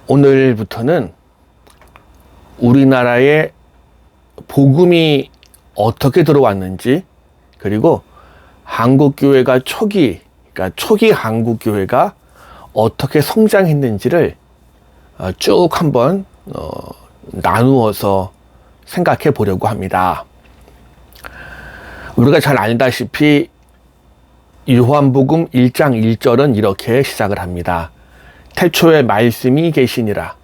오늘부터는 우리나라에 복음이 어떻게 들어왔는지, 그리고 한국교회가 그러니까 초기 한국교회가 어떻게 성장했는지를 쭉 한번 나누어서 생각해 보려고 합니다. 우리가 잘 알다시피 요한복음 1장 1절은 이렇게 시작을 합니다. 태초에 말씀이 계시니라.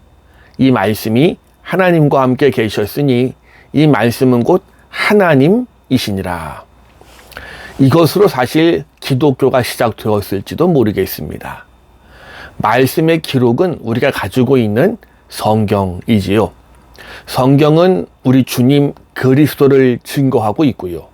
이 말씀이 하나님과 함께 계셨으니 이 말씀은 곧 하나님이시니라. 이것으로 사실 기독교가 시작되었을지도 모르겠습니다. 말씀의 기록은 우리가 가지고 있는 성경이지요. 성경은 우리 주님 그리스도를 증거하고 있고요.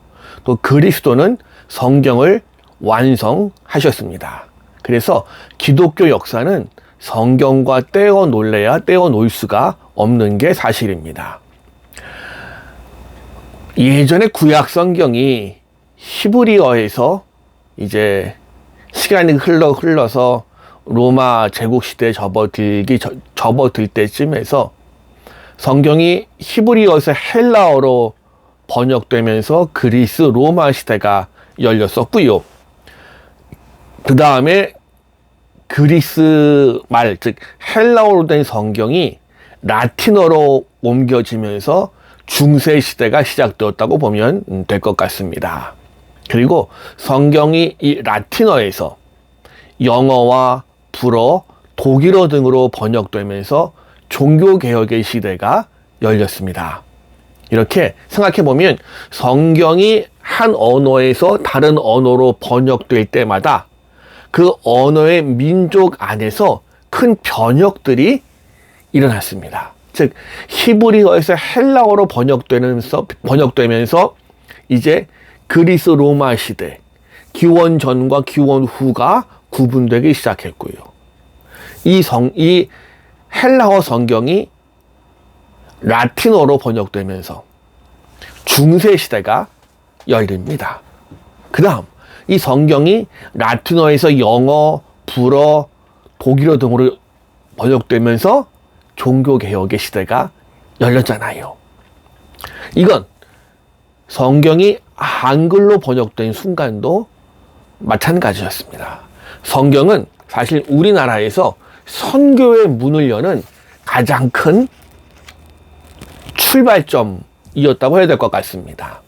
또 그리스도는 성경을 완성하셨습니다. 그래서 기독교 역사는 성경과 떼어 놀래야 떼어 놓을 수가 없는 게 사실입니다. 예전에 구약 성경이 히브리어에서 이제 시간이 흘러서 로마 제국 시대에 접어들 때쯤에서 성경이 히브리어에서 헬라어로 번역되면서 그리스 로마 시대가 열렸었고요. 그 다음에 그리스 말, 즉 헬라어로 된 성경이 라틴어로 옮겨지면서 중세 시대가 시작되었다고 보면 될 것 같습니다. 그리고 성경이 이 라틴어에서 영어와 불어, 독일어 등으로 번역되면서 종교개혁의 시대가 열렸습니다. 이렇게 생각해보면 성경이 한 언어에서 다른 언어로 번역될 때마다 그 언어의 민족 안에서 큰 변혁들이 일어났습니다. 즉 히브리어에서 헬라어로 번역되면서 이제 그리스 로마 시대, 기원 전과 기원 후가 구분되기 시작했고요. 이 헬라어 성경이 라틴어로 번역되면서 중세 시대가 열립니다. 그 다음 이 성경이 라틴어에서 영어, 불어, 독일어 등으로 번역되면서 종교개혁의 시대가 열렸잖아요. 이건 성경이 한글로 번역된 순간도 마찬가지였습니다. 성경은 사실 우리나라에서 선교의 문을 여는 가장 큰 출발점이었다고 해야 될 것 같습니다.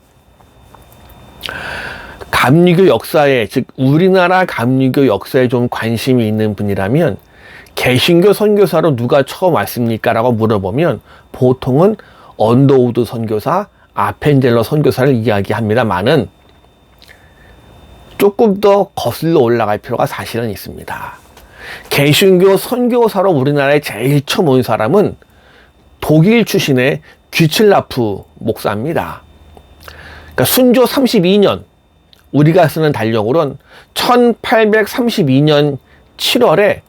감리교 역사에, 즉 우리나라 감리교 역사에 좀 관심이 있는 분이라면 개신교 선교사로 누가 처음 왔습니까? 라고 물어보면 보통은 언더우드 선교사, 아펜젤러 선교사를 이야기합니다만은 조금 더 거슬러 올라갈 필요가 사실은 있습니다. 개신교 선교사로 우리나라에 제일 처음 온 사람은 독일 출신의 귀칠라프 목사입니다. 그러니까 순조 32년, 우리가 쓰는 달력으로는 1832년 7월에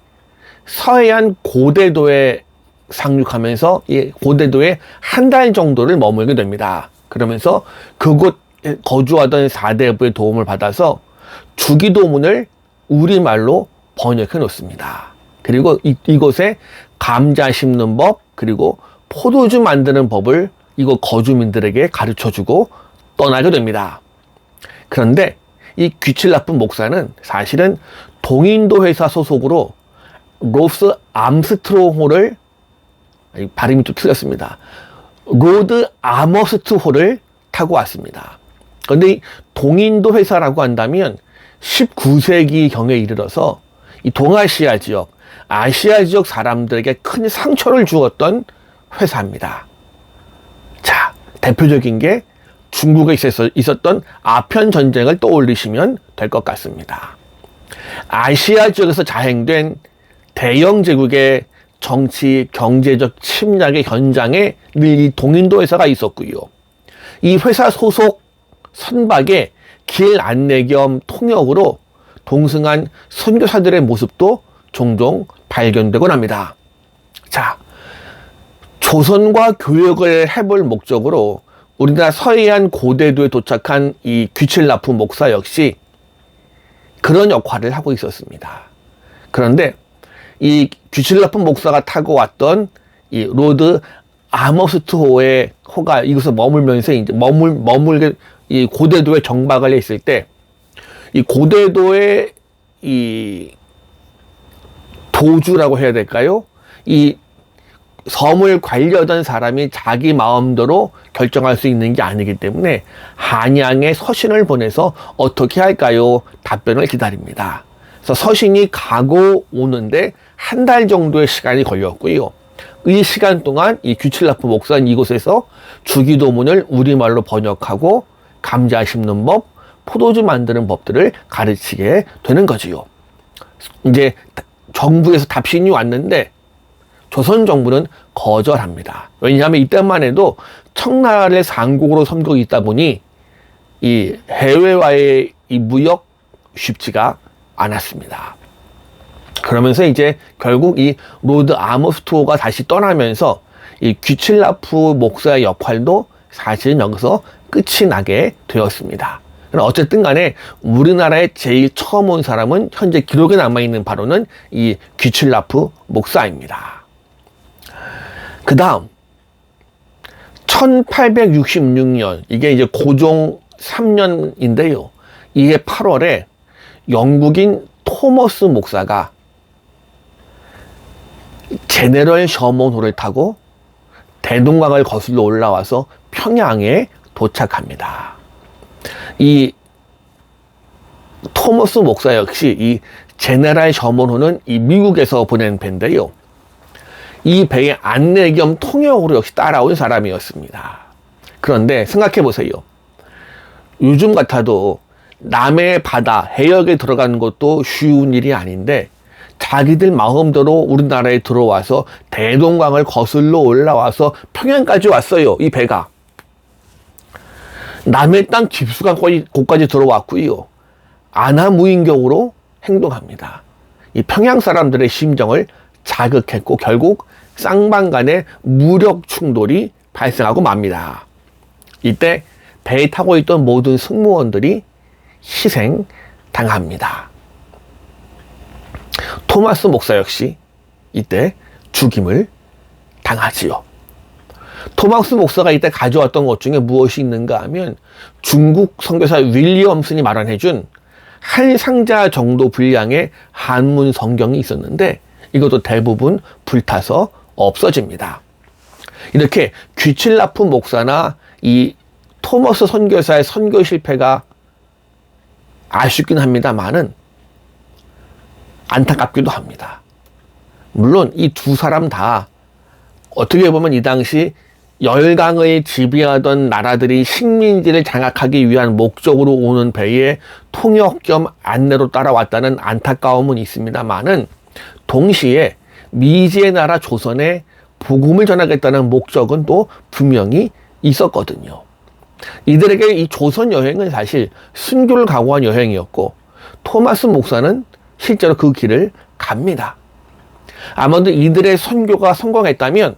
서해안 고대도에 상륙하면서 이 고대도에 한 달 정도를 머물게 됩니다. 그러면서 그곳 거주하던 사대부의 도움을 받아서 주기도문을 우리말로 번역해 놓습니다. 그리고 이곳에 감자 심는 법, 그리고 포도주 만드는 법을 이곳 거주민들에게 가르쳐주고 떠나게 됩니다. 그런데 이 귀칠라프 목사는 사실은 동인도 회사 소속으로 로스 암스트롱호를, 발음이 좀 틀렸습니다. 로드 아머스트호를 타고 왔습니다. 그런데 이 동인도 회사라고 한다면 19세기 경에 이르러서 이 동아시아 지역, 아시아 지역 사람들에게 큰 상처를 주었던 회사입니다. 자, 대표적인 게 중국에 있었던 아편 전쟁을 떠올리시면 될 것 같습니다. 아시아 지역에서 자행된 대영 제국의 정치, 경제적 침략의 현장에 늘 이 동인도 회사가 있었고요. 이 회사 소속 선박의 길 안내 겸 통역으로 동승한 선교사들의 모습도 종종 발견되곤 합니다. 자, 조선과 교역을 해볼 목적으로 우리나라 서해안 고대도에 도착한 이 귀칠라프 목사 역시 그런 역할을 하고 있었습니다. 그런데 이 규칙 나쁜 목사가 타고 왔던 이 로드 아머스트호의 호가 이곳에 머물면서 이제 머물게 이 고대도에 정박을 했을 때 이 고대도의 이 도주라고 해야 될까요? 이 섬을 관리하던 사람이 자기 마음대로 결정할 수 있는 게 아니기 때문에 한양에 서신을 보내서 어떻게 할까요? 답변을 기다립니다. 그래서 서신이 가고 오는데 한 달 정도의 시간이 걸렸고요. 이 시간 동안 이 규칠라프 목사는 이곳에서 주기도문을 우리말로 번역하고 감자 심는 법, 포도주 만드는 법들을 가르치게 되는 거지요. 이제 정부에서 답신이 왔는데 조선 정부는 거절합니다. 왜냐하면 이때만 해도 청나라를 상국으로 섬기고 있다 보니 이 해외와의 이 무역 쉽지가 않았습니다. 그러면서 이제 결국 이 로드 아머스트호가 다시 떠나면서 이 귀칠라프 목사의 역할도 사실은 여기서 끝이 나게 되었습니다. 어쨌든 간에 우리나라에 제일 처음 온 사람은 현재 기록에 남아있는 바로는 이 귀칠라프 목사입니다. 그 다음 1866년 이게 이제 고종 3년인데요. 이게 8월에 영국인 토머스 목사가 제네럴 셔먼호를 타고 대동강을 거슬러 올라와서 평양에 도착합니다. 이 토머스 목사 역시 이 제네럴 셔먼호는 이 미국에서 보낸 배인데요. 이 배의 안내 겸 통역으로 역시 따라온 사람이었습니다. 그런데 생각해 보세요. 요즘 같아도 남의 바다, 해역에 들어가는 것도 쉬운 일이 아닌데 자기들 마음대로 우리나라에 들어와서 대동강을 거슬러 올라와서 평양까지 왔어요. 이 배가. 남의 땅 깊숙한 곳까지 들어왔고요. 안하무인격으로 행동합니다. 이 평양 사람들의 심정을 자극했고 결국 쌍방 간의 무력 충돌이 발생하고 맙니다. 이때 배에 타고 있던 모든 승무원들이 희생당합니다. 토마스 목사 역시 이때 죽임을 당하지요. 토마스 목사가 이때 가져왔던 것 중에 무엇이 있는가 하면 중국 선교사 윌리엄슨이 마련해준 한 상자 정도 분량의 한문 성경이 있었는데 이것도 대부분 불타서 없어집니다. 이렇게 귀칠라프 목사나 이 토머스 선교사의 선교 실패가 아쉽긴 합니다만은 안타깝기도 합니다. 물론 이 두 사람 다 어떻게 보면 이 당시 열강을 지배하던 나라들이 식민지를 장악하기 위한 목적으로 오는 배에 통역 겸 안내로 따라왔다는 안타까움은 있습니다만은 동시에 미지의 나라 조선에 복음을 전하겠다는 목적은 또 분명히 있었거든요. 이들에게 이 조선 여행은 사실 순교를 각오한 여행이었고 토마스 목사는 실제로 그 길을 갑니다. 아마도 이들의 선교가 성공했다면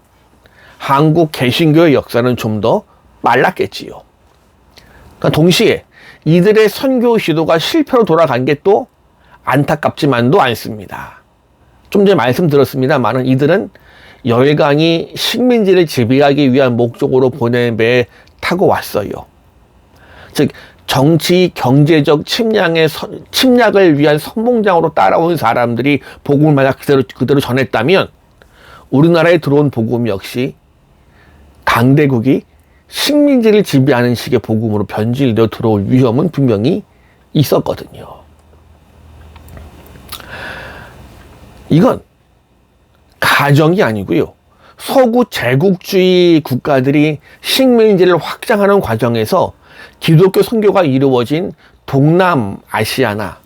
한국 개신교의 역사는 좀 더 빨랐겠지요. 그러니까 동시에 이들의 선교 시도가 실패로 돌아간 게 또 안타깝지만도 않습니다. 좀 전에 말씀드렸습니다만 이들은 열강이 식민지를 지배하기 위한 목적으로 보낸 배에 타고 왔어요. 즉 정치, 경제적 침략을 위한 선봉장으로 따라온 사람들이 복음을 만약 그대로 전했다면 우리나라에 들어온 복음 역시 강대국이 식민지를 지배하는 식의 복음으로 변질되어 들어올 위험은 분명히 있었거든요. 이건 가정이 아니고요. 서구 제국주의 국가들이 식민지를 확장하는 과정에서 기독교 선교가 이루어진 동남아시아나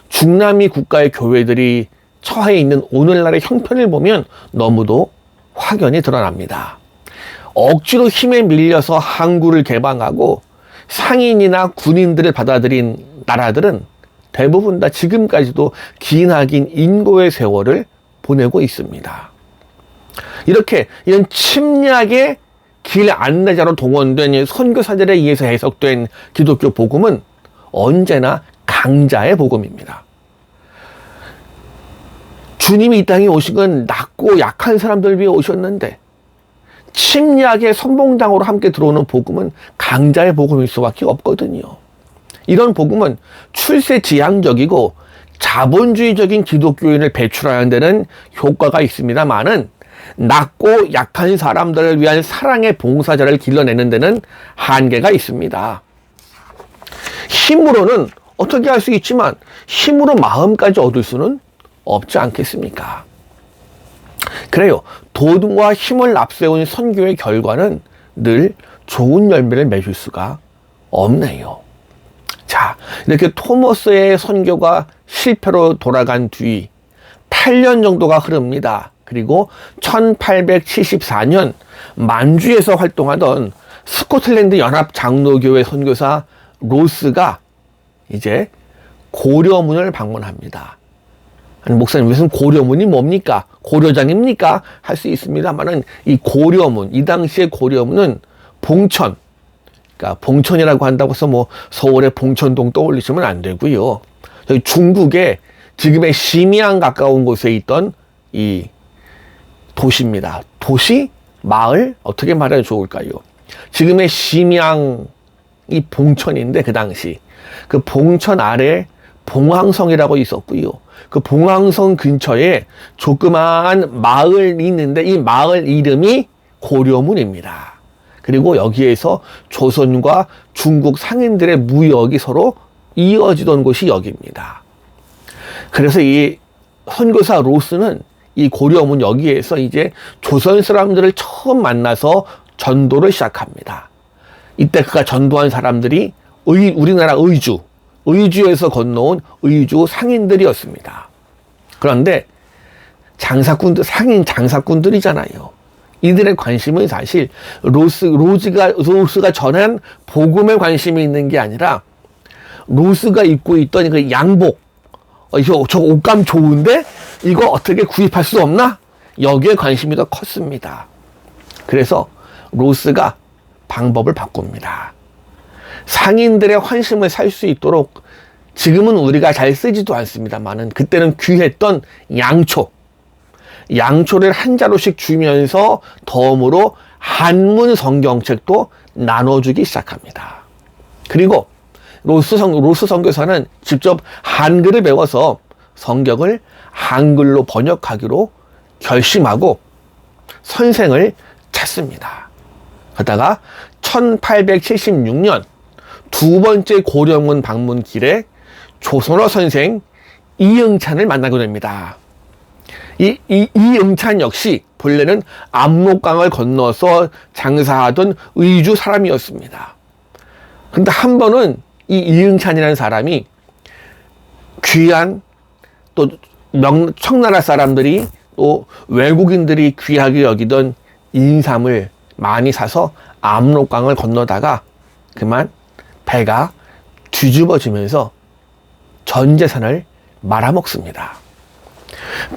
중남미 국가의 교회들이 처해 있는 오늘날의 형편을 보면 너무도 확연히 드러납니다. 억지로 힘에 밀려서 항구를 개방하고 상인이나 군인들을 받아들인 나라들은 대부분 다 지금까지도 기나긴 인고의 세월을 보내고 있습니다. 이렇게 이런 침략의 길 안내자로 동원된 선교사들에 의해서 해석된 기독교 복음은 언제나 강자의 복음입니다. 주님이 이 땅에 오신 건 낮고 약한 사람들 위해 오셨는데 침략의 선봉장으로 함께 들어오는 복음은 강자의 복음일 수밖에 없거든요. 이런 복음은 출세지향적이고 자본주의적인 기독교인을 배출하는 데는 효과가 있습니다만은 낮고 약한 사람들을 위한 사랑의 봉사자를 길러내는 데는 한계가 있습니다. 힘으로는 어떻게 할 수 있지만 힘으로 마음까지 얻을 수는 없지 않겠습니까? 그래요. 돈과 힘을 앞세운 선교의 결과는 늘 좋은 열매를 맺을 수가 없네요. 자, 이렇게 토머스의 선교가 실패로 돌아간 뒤 8년 정도가 흐릅니다. 그리고 1874년 만주에서 활동하던 스코틀랜드 연합 장로교회 선교사 로스가 이제 고려문을 방문합니다. 아니, 목사님, 무슨 고려문이 뭡니까? 고려장입니까? 할 수 있습니다만은 이 고려문, 이 당시의 고려문은 봉천, 그러니까 봉천이라고 한다고 해서 뭐 서울의 봉천동 떠올리시면 안 되고요. 저희 중국의 지금의 심양 가까운 곳에 있던 이 도시입니다. 도시? 마을? 어떻게 말해야 좋을까요? 지금의 심양이 봉천인데 그 당시 그 봉천 아래 봉황성이라고 있었고요. 그 봉황성 근처에 조그마한 마을이 있는데 이 마을 이름이 고려문입니다. 그리고 여기에서 조선과 중국 상인들의 무역이 서로 이어지던 곳이 여기입니다. 그래서 이 선교사 로스는 이 고려문 여기에서 이제 조선 사람들을 처음 만나서 전도를 시작합니다. 이때 그가 전도한 사람들이 우리나라 의주에서 건너온 의주 상인들이었습니다. 그런데 상인 장사꾼들이잖아요. 이들의 관심은 사실 로스가 전한 복음에 관심이 있는 게 아니라 로스가 입고 있던 그 양복, 저 옷감 좋은데 이거 어떻게 구입할 수 없나? 여기에 관심이 더 컸습니다. 그래서 로스가 방법을 바꿉니다. 상인들의 환심을 살 수 있도록 지금은 우리가 잘 쓰지도 않습니다만은 그때는 귀했던 양초를 한 자루씩 주면서 덤으로 한문 성경책도 나눠주기 시작합니다. 그리고 로스 선교사는 직접 한글을 배워서 성경을 한글로 번역하기로 결심하고 선생을 찾습니다. 그러다가 1876년 두 번째 고려문 방문 길에 조선어 선생 이응찬을 만나게 됩니다. 이응찬 역시 본래는 압록강을 건너서 장사하던 의주 사람이었습니다. 근데 한 번은 이 이응찬이라는 사람이 귀한 또 청나라 사람들이 또 외국인들이 귀하게 여기던 인삼을 많이 사서 압록강을 건너다가 그만 배가 뒤집어지면서 전 재산을 말아먹습니다.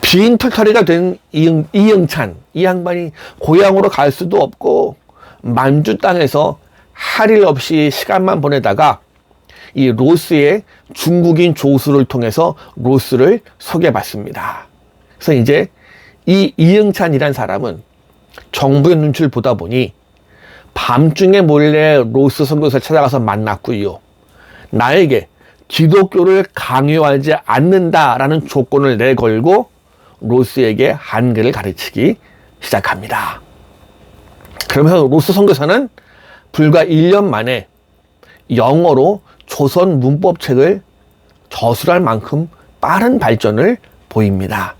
빈털터리가 된 이응찬, 이 양반이 고향으로 갈 수도 없고 만주 땅에서 할 일 없이 시간만 보내다가 이 로스의 중국인 조수를 통해서 로스를 소개받습니다. 그래서 이제 이 이응찬이란 사람은 정부의 눈치를 보다 보니 밤중에 몰래 로스 선교사를 찾아가서 만났고요. 나에게 기독교를 강요하지 않는다라는 조건을 내걸고 로스에게 한글을 가르치기 시작합니다. 그러면서 로스 선교사는 불과 1년 만에 영어로 조선 문법책을 저술할 만큼 빠른 발전을 보입니다.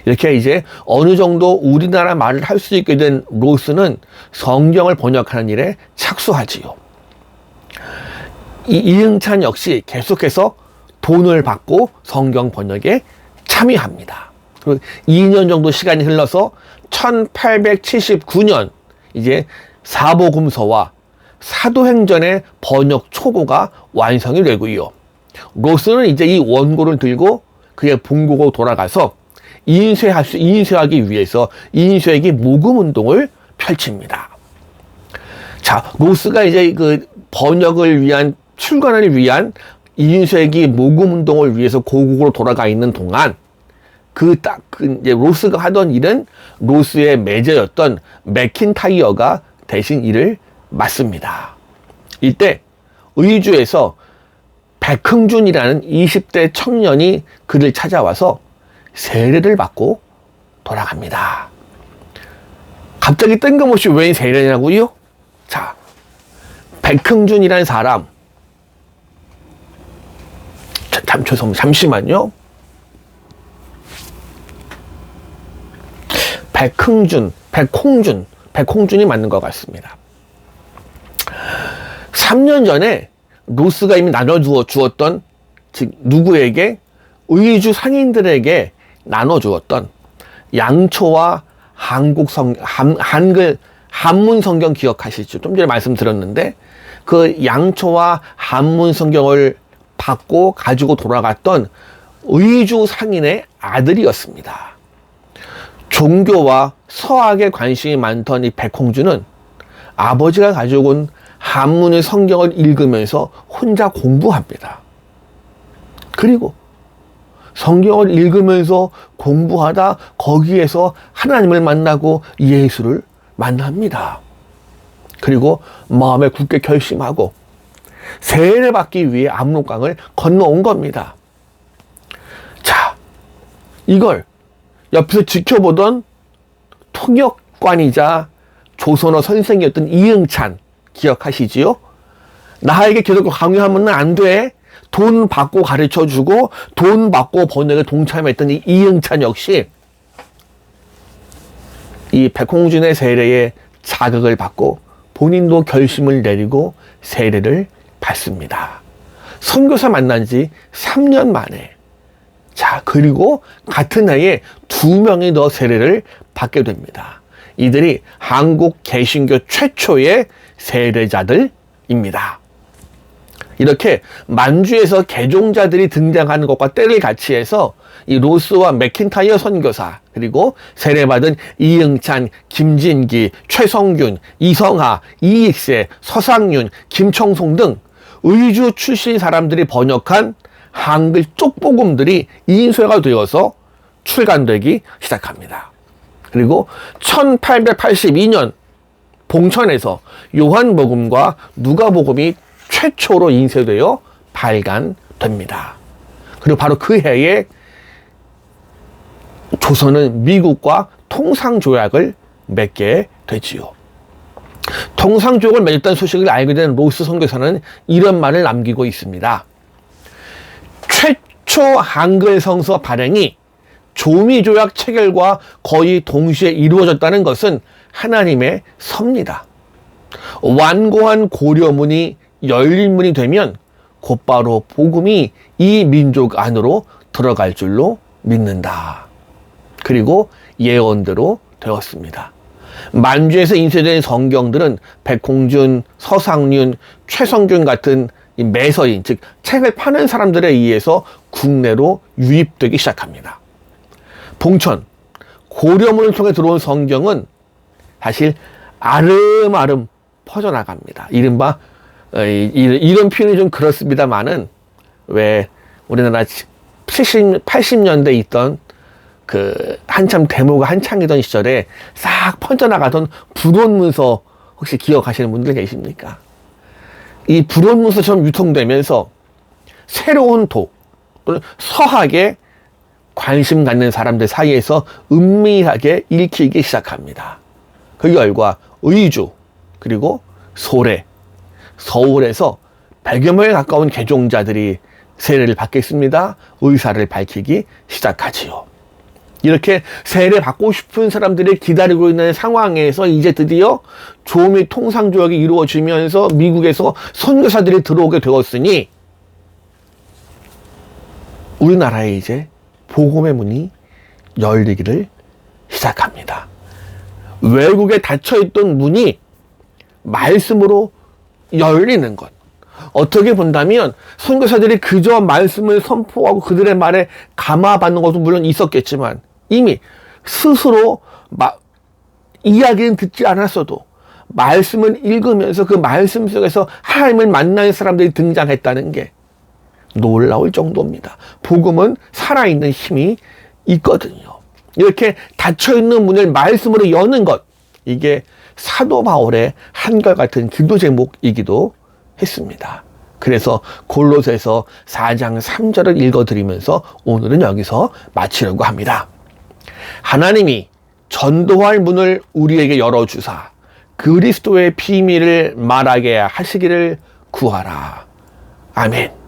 이렇게 이제 어느 정도 우리나라 말을 할 수 있게 된 로스는 성경을 번역하는 일에 착수하지요. 이응찬 역시 계속해서 돈을 받고 성경 번역에 참여합니다. 그리고 2년 정도 시간이 흘러서 1879년 이제 사복음서와 사도행전의 번역 초고가 완성이 되고요. 로스는 이제 이 원고를 들고 그의 본국으로 돌아가서 이인쇄하기 위해서 이인쇄에게 모금 운동을 펼칩니다. 자, 로스가 이제 그 번역을 위한 출간을 위한 이인쇄기 모금 운동을 위해서 고국으로 돌아가 있는 동안 이제 로스가 하던 일은 로스의 매저였던 맥킨타이어가 대신 일을 맡습니다. 이때 의주에서 백흥준이라는 20대 청년이 그를 찾아와서 세례를 받고 돌아갑니다. 갑자기 뜬금없이 왜 세례냐고요? 자, 백흥준이라는 사람, 잠시만요. 백홍준이 맞는 것 같습니다. 3년 전에 로스가 이미 나눠주었던, 즉 누구에게? 의주 상인들에게 나눠주었던 양초와 한문 성경 기억하시죠? 좀 전에 말씀드렸는데 그 양초와 한문 성경을 받고 가지고 돌아갔던 의주 상인의 아들이었습니다. 종교와 서학에 관심이 많던 이 백홍준은 아버지가 가지고 온 한문의 성경을 읽으면서 혼자 공부합니다. 그리고 성경을 읽으면서 공부하다 거기에서 하나님을 만나고 예수를 만납니다. 그리고 마음에 굳게 결심하고 세례를 받기 위해 압록강을 건너온 겁니다. 자, 이걸 옆에서 지켜보던 통역관이자 조선어 선생이었던 이응찬 기억하시지요? 나에게 기독교 강요하면 안 돼. 돈 받고 가르쳐주고 돈 받고 번역에 동참했던 이 이응찬 역시 이 백홍준의 세례에 자극을 받고 본인도 결심을 내리고 세례를 받습니다. 선교사 만난 지 3년 만에. 자, 그리고 같은 해에 2명이 더 세례를 받게 됩니다. 이들이 한국 개신교 최초의 세례자들입니다. 이렇게 만주에서 개종자들이 등장하는 것과 때를 같이 해서 이 로스와 맥킨타이어 선교사, 그리고 세례받은 이응찬, 김진기, 최성균, 이성하, 이익세, 서상윤, 김청송 등 의주 출신 사람들이 번역한 한글 쪽복음들이 인쇄가 되어서 출간되기 시작합니다. 그리고 1882년 봉천에서 요한복음과 누가복음이 최초로 인쇄되어 발간됩니다. 그리고 바로 그 해에 조선은 미국과 통상조약을 맺게 되지요. 통상조약을 맺었다는 소식을 알게 된 로스 선교사는 이런 말을 남기고 있습니다. 최초 한글 성서 발행이 조미조약 체결과 거의 동시에 이루어졌다는 것은 하나님의 섭니다. 완고한 고려문이 열린 문이 되면 곧바로 복음이 이 민족 안으로 들어갈 줄로 믿는다. 그리고 예언대로 되었습니다. 만주에서 인쇄된 성경들은 백홍준, 서상윤, 최성균 같은 매서인, 즉 책을 파는 사람들에 의해서 국내로 유입되기 시작합니다. 봉천, 고려문을 통해 들어온 성경은 사실 아름아름 퍼져나갑니다. 이른바 이런 표현이 좀 그렇습니다만은 왜 우리나라 70, 80년대 있던 그 한참 데모가 한창이던 시절에 싹 퍼져나가던 불온문서 혹시 기억하시는 분들 계십니까? 이 불온문서처럼 유통되면서 새로운 도 또는 서학에 관심 갖는 사람들 사이에서 은밀하게 읽히기 시작합니다. 그 결과 의주 그리고 소래, 서울에서 100여 명에 가까운 개종자들이 세례를 받겠습니다. 의사를 밝히기 시작하지요. 이렇게 세례 받고 싶은 사람들이 기다리고 있는 상황에서 이제 드디어 조미 통상조약이 이루어지면서 미국에서 선교사들이 들어오게 되었으니 우리나라에 이제 복음의 문이 열리기를 시작합니다. 외국에 닫혀있던 문이 말씀으로 열리는 것. 어떻게 본다면 선교사들이 그저 말씀을 선포하고 그들의 말에 감화받는 것도 물론 있었겠지만 이미 스스로 이야기는 듣지 않았어도 말씀을 읽으면서 그 말씀 속에서 하나님을 만나는 사람들이 등장했다는 게 놀라울 정도입니다. 복음은 살아있는 힘이 있거든요. 이렇게 닫혀있는 문을 말씀으로 여는 것, 이게 사도 바울의 한결같은 기도 제목이기도 했습니다. 그래서 골로새서 4장 3절을 읽어드리면서 오늘은 여기서 마치려고 합니다. 하나님이 전도할 문을 우리에게 열어주사 그리스도의 비밀을 말하게 하시기를 구하라. 아멘.